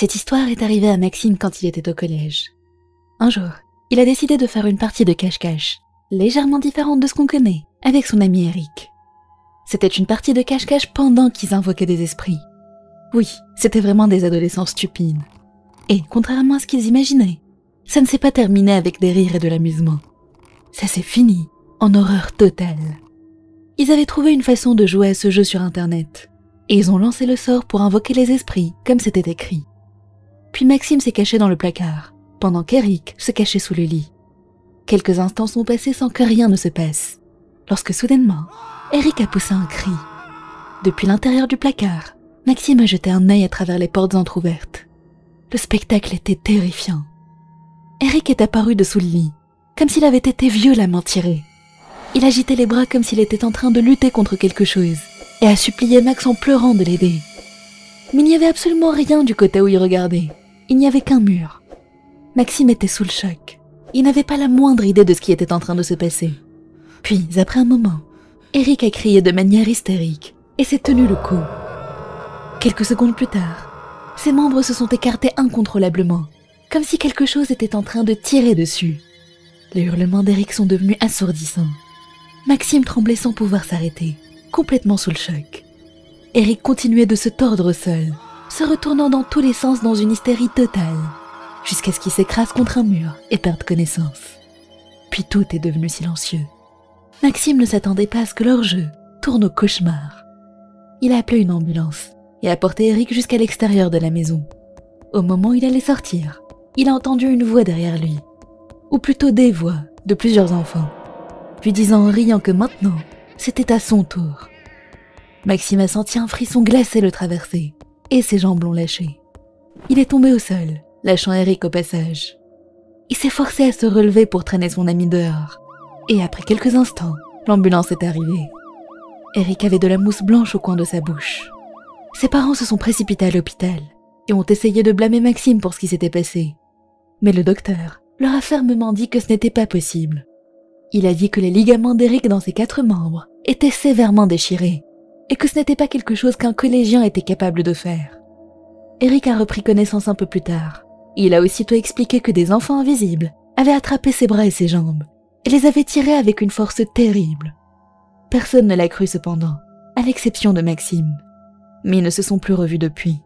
Cette histoire est arrivée à Maxime quand il était au collège. Un jour, il a décidé de faire une partie de cache-cache, légèrement différente de ce qu'on connaît, avec son ami Eric. C'était une partie de cache-cache pendant qu'ils invoquaient des esprits. Oui, c'était vraiment des adolescents stupides. Et, contrairement à ce qu'ils imaginaient, ça ne s'est pas terminé avec des rires et de l'amusement. Ça s'est fini en horreur totale. Ils avaient trouvé une façon de jouer à ce jeu sur Internet, et ils ont lancé le sort pour invoquer les esprits, comme c'était écrit. Puis Maxime s'est caché dans le placard, pendant qu'Eric se cachait sous le lit. Quelques instants sont passés sans que rien ne se passe, lorsque soudainement, Eric a poussé un cri. Depuis l'intérieur du placard, Maxime a jeté un œil à travers les portes entr'ouvertes. Le spectacle était terrifiant. Eric est apparu dessous le lit, comme s'il avait été violemment tiré. Il agitait les bras comme s'il était en train de lutter contre quelque chose, et a supplié Max en pleurant de l'aider. Mais il n'y avait absolument rien du côté où il regardait. Il n'y avait qu'un mur. Maxime était sous le choc. Il n'avait pas la moindre idée de ce qui était en train de se passer. Puis, après un moment, Eric a crié de manière hystérique et s'est tenu le coup. Quelques secondes plus tard, ses membres se sont écartés incontrôlablement, comme si quelque chose était en train de tirer dessus. Les hurlements d'Eric sont devenus assourdissants. Maxime tremblait sans pouvoir s'arrêter, complètement sous le choc. Eric continuait de se tordre au sol, se retournant dans tous les sens dans une hystérie totale, jusqu'à ce qu'il s'écrase contre un mur et perde connaissance. Puis tout est devenu silencieux. Maxime ne s'attendait pas à ce que leur jeu tourne au cauchemar. Il a appelé une ambulance et a porté Eric jusqu'à l'extérieur de la maison. Au moment où il allait sortir, il a entendu une voix derrière lui, ou plutôt des voix de plusieurs enfants, lui disant en riant que maintenant, c'était à son tour. Maxime a senti un frisson glacé le traverser, et ses jambes l'ont lâché. Il est tombé au sol, lâchant Eric au passage. Il s'est forcé à se relever pour traîner son ami dehors, et après quelques instants, l'ambulance est arrivée. Eric avait de la mousse blanche au coin de sa bouche. Ses parents se sont précipités à l'hôpital, et ont essayé de blâmer Maxime pour ce qui s'était passé. Mais le docteur leur a fermement dit que ce n'était pas possible. Il a dit que les ligaments d'Eric dans ses 4 membres étaient sévèrement déchirés, et que ce n'était pas quelque chose qu'un collégien était capable de faire. Eric a repris connaissance un peu plus tard. Il a aussitôt expliqué que des enfants invisibles avaient attrapé ses bras et ses jambes, et les avaient tirés avec une force terrible. Personne ne l'a cru cependant, à l'exception de Maxime. Mais ils ne se sont plus revus depuis.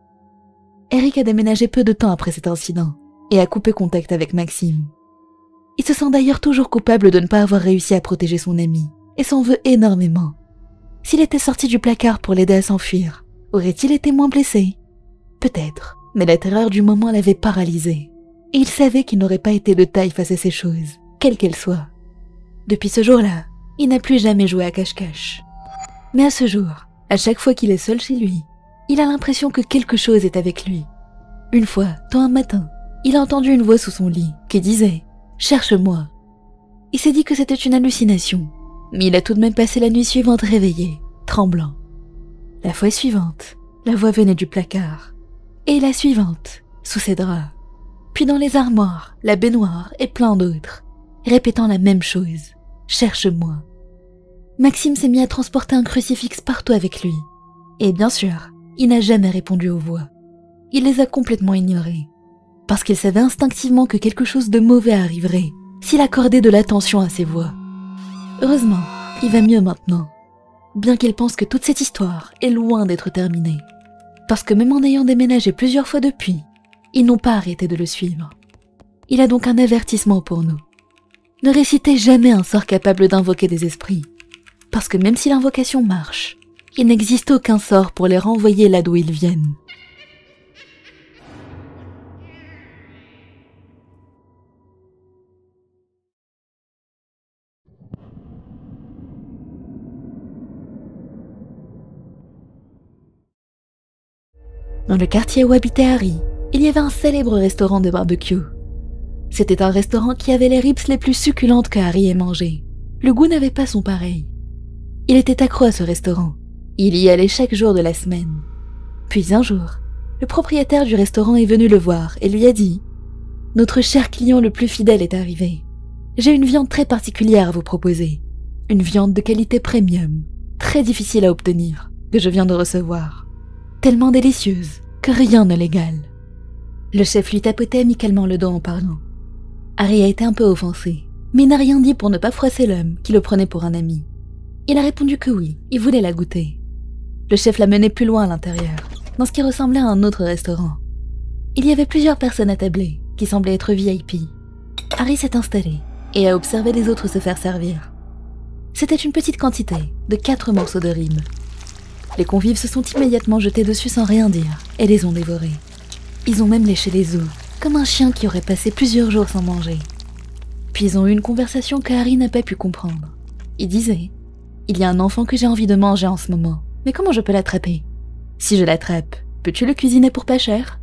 Eric a déménagé peu de temps après cet incident, et a coupé contact avec Maxime. Il se sent d'ailleurs toujours coupable de ne pas avoir réussi à protéger son ami, et s'en veut énormément. S'il était sorti du placard pour l'aider à s'enfuir, aurait-il été moins blessé? Peut-être, mais la terreur du moment l'avait paralysé. Et il savait qu'il n'aurait pas été de taille face à ces choses, quelles qu'elles soient. Depuis ce jour-là, il n'a plus jamais joué à cache-cache. Mais à ce jour, à chaque fois qu'il est seul chez lui, il a l'impression que quelque chose est avec lui. Une fois, tôt un matin, il a entendu une voix sous son lit qui disait « Cherche-moi ». Il s'est dit que c'était une hallucination, mais il a tout de même passé la nuit suivante réveillé, tremblant. La fois suivante, la voix venait du placard, et la suivante, sous ses draps, puis dans les armoires, la baignoire et plein d'autres, répétant la même chose « Cherche-moi ». Maxime s'est mis à transporter un crucifix partout avec lui, et bien sûr, il n'a jamais répondu aux voix. Il les a complètement ignorées, parce qu'il savait instinctivement que quelque chose de mauvais arriverait s'il accordait de l'attention à ces voix. Heureusement, il va mieux maintenant, bien qu'il pense que toute cette histoire est loin d'être terminée, parce que même en ayant déménagé plusieurs fois depuis, ils n'ont pas arrêté de le suivre. Il a donc un avertissement pour nous. Ne récitez jamais un sort capable d'invoquer des esprits, parce que même si l'invocation marche, il n'existe aucun sort pour les renvoyer là d'où ils viennent. Dans le quartier où habitait Harry, il y avait un célèbre restaurant de barbecue. C'était un restaurant qui avait les ribs les plus succulentes que Harry ait mangées. Le goût n'avait pas son pareil. Il était accro à ce restaurant. Il y allait chaque jour de la semaine. Puis un jour, le propriétaire du restaurant est venu le voir et lui a dit « Notre cher client le plus fidèle est arrivé. J'ai une viande très particulière à vous proposer. Une viande de qualité premium, très difficile à obtenir, que je viens de recevoir. Tellement délicieuse que rien ne l'égale. Le chef lui tapotait amicalement le dos en parlant. Harry a été un peu offensé, mais il n'a rien dit pour ne pas froisser l'homme qui le prenait pour un ami. Il a répondu que oui, il voulait la goûter. Le chef l'a mené plus loin à l'intérieur, dans ce qui ressemblait à un autre restaurant. Il y avait plusieurs personnes attablées, qui semblaient être VIP. Harry s'est installé et a observé les autres se faire servir. C'était une petite quantité, de 4 morceaux de rime. Les convives se sont immédiatement jetés dessus sans rien dire, et les ont dévorés. Ils ont même léché les os, comme un chien qui aurait passé plusieurs jours sans manger. Puis ils ont eu une conversation que Harry n'a pas pu comprendre. Il disait « Il y a un enfant que j'ai envie de manger en ce moment, mais comment je peux l'attraper? Si je l'attrape, peux-tu le cuisiner pour pas cher ?»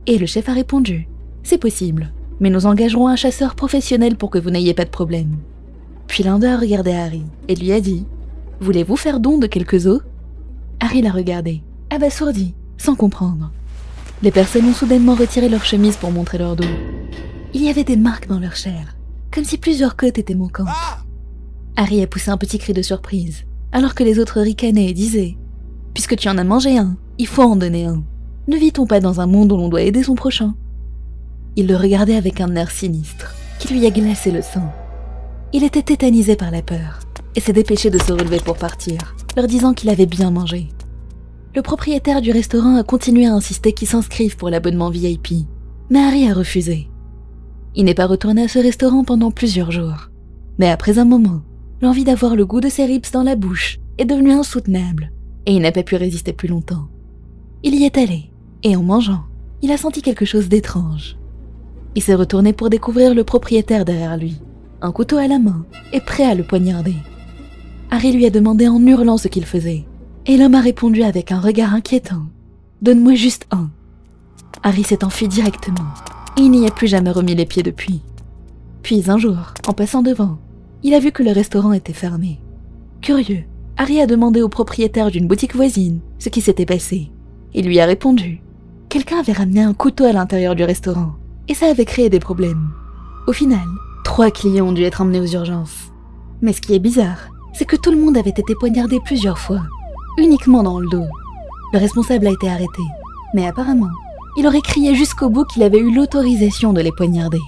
Et le chef a répondu « C'est possible, mais nous engagerons un chasseur professionnel pour que vous n'ayez pas de problème. » Puis l'un d'eux a regardé Harry et lui a dit « Voulez-vous faire don de quelques os ?» Harry l'a regardé, abasourdi, sans comprendre. Les personnes ont soudainement retiré leurs chemises pour montrer leur dos. Il y avait des marques dans leur chair, comme si plusieurs côtes étaient manquantes. Harry a poussé un petit cri de surprise, alors que les autres ricanaient et disaient « Puisque tu en as mangé un, il faut en donner un. Ne vit-on pas dans un monde où l'on doit aider son prochain ?» Il le regardait avec un air sinistre, qui lui a glacé le sang. Il était tétanisé par la peur, et s'est dépêché de se relever pour partir, leur disant qu'il avait bien mangé. Le propriétaire du restaurant a continué à insister qu'ils s'inscrivent pour l'abonnement VIP, mais Harry a refusé. Il n'est pas retourné à ce restaurant pendant plusieurs jours. Mais après un moment, l'envie d'avoir le goût de ses ribs dans la bouche est devenue insoutenable, et il n'a pas pu résister plus longtemps. Il y est allé, et en mangeant, il a senti quelque chose d'étrange. Il s'est retourné pour découvrir le propriétaire derrière lui, un couteau à la main, et prêt à le poignarder. Harry lui a demandé en hurlant ce qu'il faisait, et l'homme a répondu avec un regard inquiétant. « Donne-moi juste un. » Harry s'est enfui directement, et il n'y a plus jamais remis les pieds depuis. Puis un jour, en passant devant, il a vu que le restaurant était fermé. Curieux, Harry a demandé au propriétaire d'une boutique voisine ce qui s'était passé. Il lui a répondu. Quelqu'un avait ramené un couteau à l'intérieur du restaurant, et ça avait créé des problèmes. Au final, 3 clients ont dû être emmenés aux urgences. Mais ce qui est bizarre, c'est que tout le monde avait été poignardé plusieurs fois, uniquement dans le dos. Le responsable a été arrêté, mais apparemment, il aurait crié jusqu'au bout qu'il avait eu l'autorisation de les poignarder.